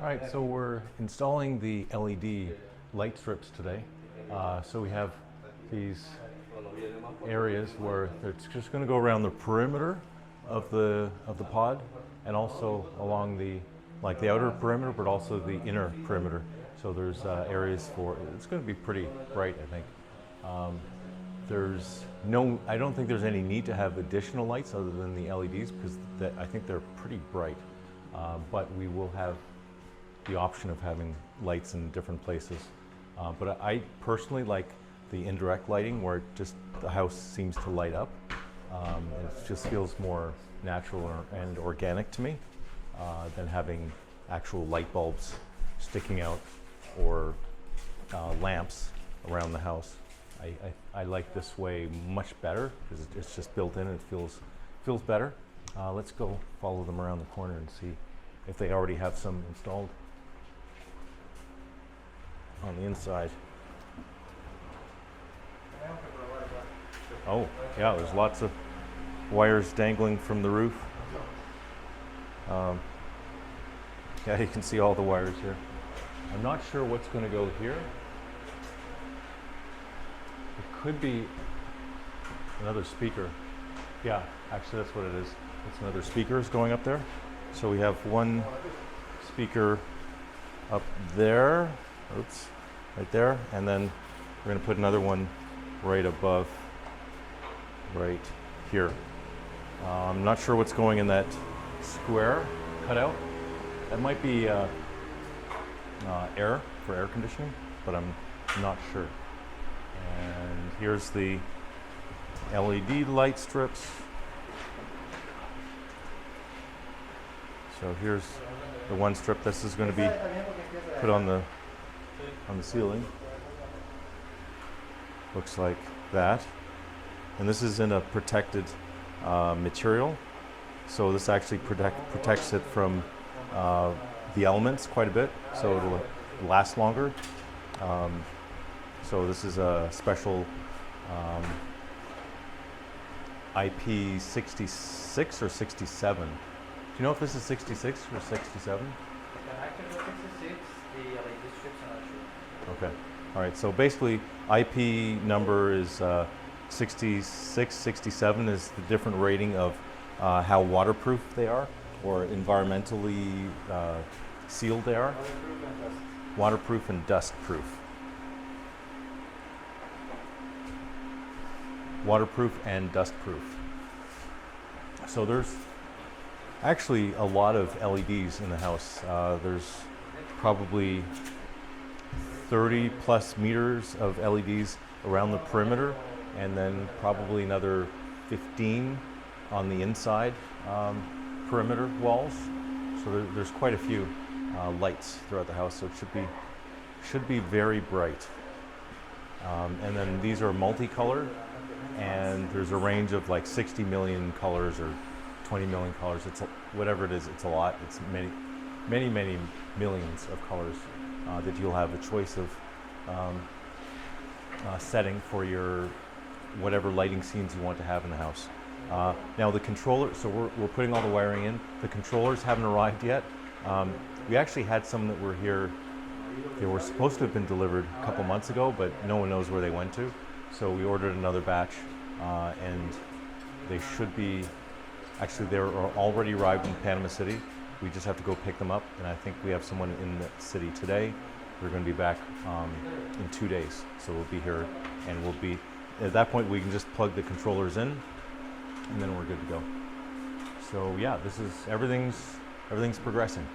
All right, so we're installing the LED light strips today. So we have these areas where it's just going to go around the perimeter of the pod, and also along the outer perimeter, but also the inner perimeter. So there's areas for it's going to be pretty bright, I think. I don't think there's any need to have additional lights other than the LEDs because I think they're pretty bright. But we will have the option of having lights in different places. But I personally like the indirect lighting where the house seems to light up. It just feels more natural and organic to me than having actual light bulbs sticking out or lamps around the house. I like this way much better because it's just built in and it feels better. Let's go follow them around the corner and see if they already have some installed on the inside. Oh, yeah, there's lots of wires dangling from the roof. Yeah, you can see all the wires here. I'm not sure what's going to go here. It could be another speaker. Yeah, actually that's what it is. It's another speaker is going up there. So we have one speaker up there, oops, right there, and then we're going to put another one right above, right here. I'm not sure what's going in that square cutout. That might be air for air conditioning, but I'm not sure. And here's the LED light strips. So here's the one strip. This is going to be put on the ceiling. Looks like that. And this is in a protected material. So this actually protects it from the elements quite a bit, so it'll last longer. So this is a special IP 66 or 67. Do you know if this is 66 or 67? Connected to 66, the LED strips are not sure. Okay. All right. So basically, IP number is 66, 67 is the different rating of how waterproof they are or environmentally sealed they are. Waterproof and dustproof. Waterproof and dustproof. So there's actually a lot of LEDs in the house. There's probably 30 plus meters of LEDs around the perimeter, and then probably another 15 on the inside perimeter walls. So there's quite a few lights throughout the house, so it should be very bright. And then these are multicolored, and there's a range of like 60 million colors or 20 million colors. It's whatever it is. It's a lot. It's many millions of colors that you'll have a choice of setting for your whatever lighting scenes you want to have in the house. Now the controller. So we're putting all the wiring in. The controllers haven't arrived yet. We actually had some that were here. They were supposed to have been delivered a couple months ago, but no one knows where they went to. So we ordered another batch, and they should be. Actually, they're already arrived in Panama City. We just have to go pick them up, and I think we have someone in the city today. We're going to be back in 2 days, so we'll be here, and we'll be at that point. We can just plug the controllers in, and then we're good to go. So yeah, everything's progressing.